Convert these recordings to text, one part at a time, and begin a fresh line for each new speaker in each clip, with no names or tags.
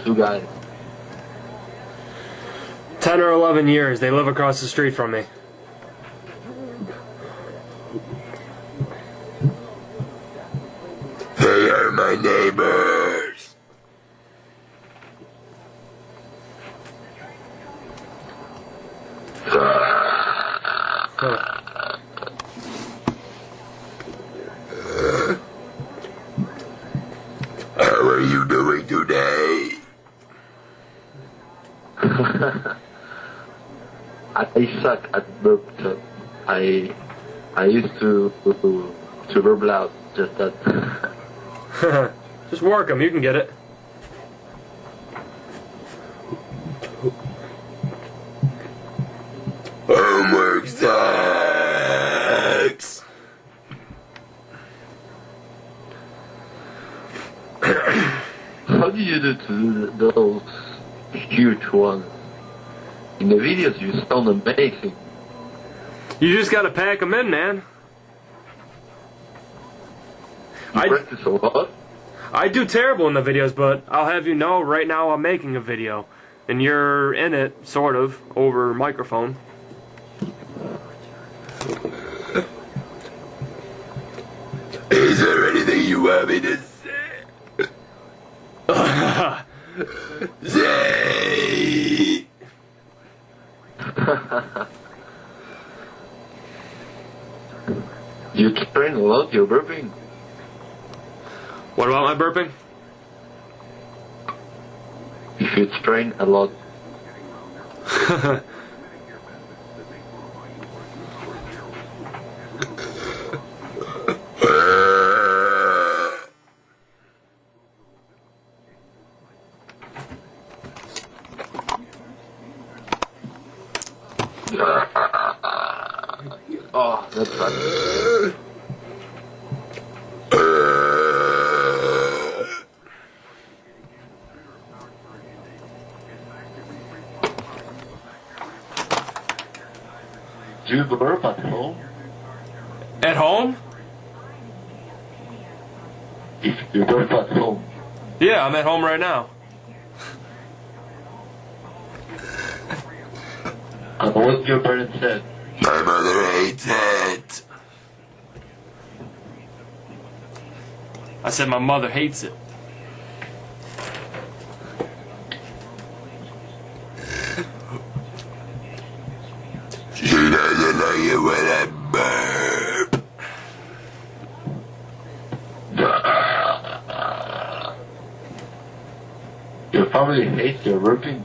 two guys?
10 or 11 years. They live across the street from me.
They are my neighbors. How are you doing today?
I suck at burp. I used to burp loud. Just that.
Just work them. You can get it.
Homework sucks.
How do you do those huge ones? In the videos, you sound amazing.
You just gotta pack them in, man.
You practice a lot?
I do terrible in the videos, but I'll have you know, right now I'm making a video. And you're in it, sort of, over microphone.
Is there anything you want me to say? Say!
You train a lot, you're burping.
What about my burping?
You should train a lot. Oh, that's fun. Do you burp at home?
At home?
If you burp at home.
Yeah, I'm at home right now.
And what your parents said?
My mother hates it.
I said my mother hates it.
She doesn't like it when I burp.
Your family hates your burping?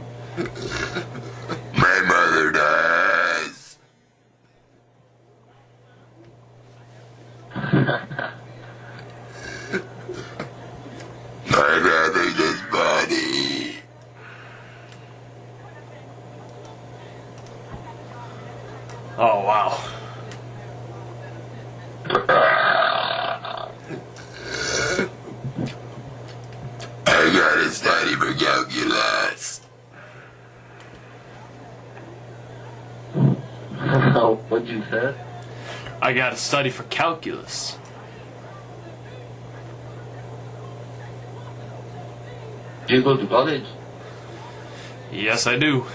My mother does. My dad thinks it's funny.
Oh, wow.
I gotta study for calculus.
What you said?
I gotta study for calculus.
Do you go to college?
Yes, I do.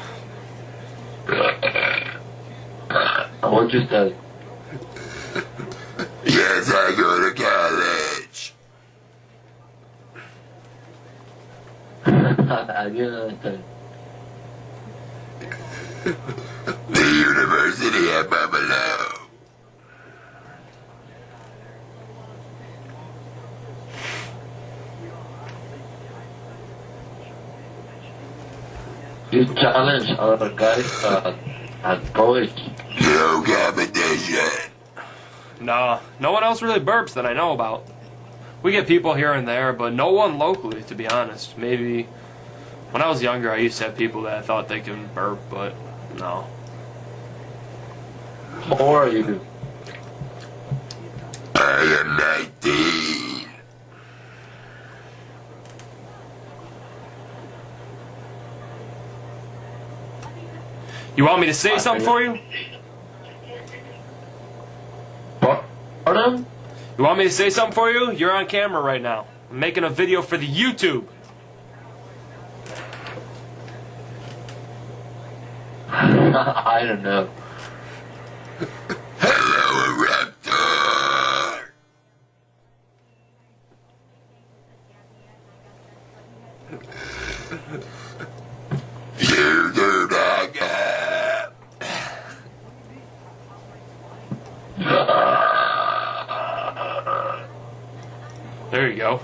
What you study?
Yes, I go to college.
I didn't understand.
The University at Buffalo.
You challenge other guys at college.
No competition.
Nah, no one else really burps that I know about. We get people here and there, but no one locally, to be honest. Maybe when I was younger, I used to have people that I thought they can burp, but no.
How old are you?
I am 19.
You want me to say something for you?
Pardon?
You want me to say something for you? You're on camera right now. I'm making a video for the YouTube.
I don't know.
Hello, Eruto. You do not get.
There you go.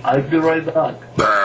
I'll be right back.
Bye.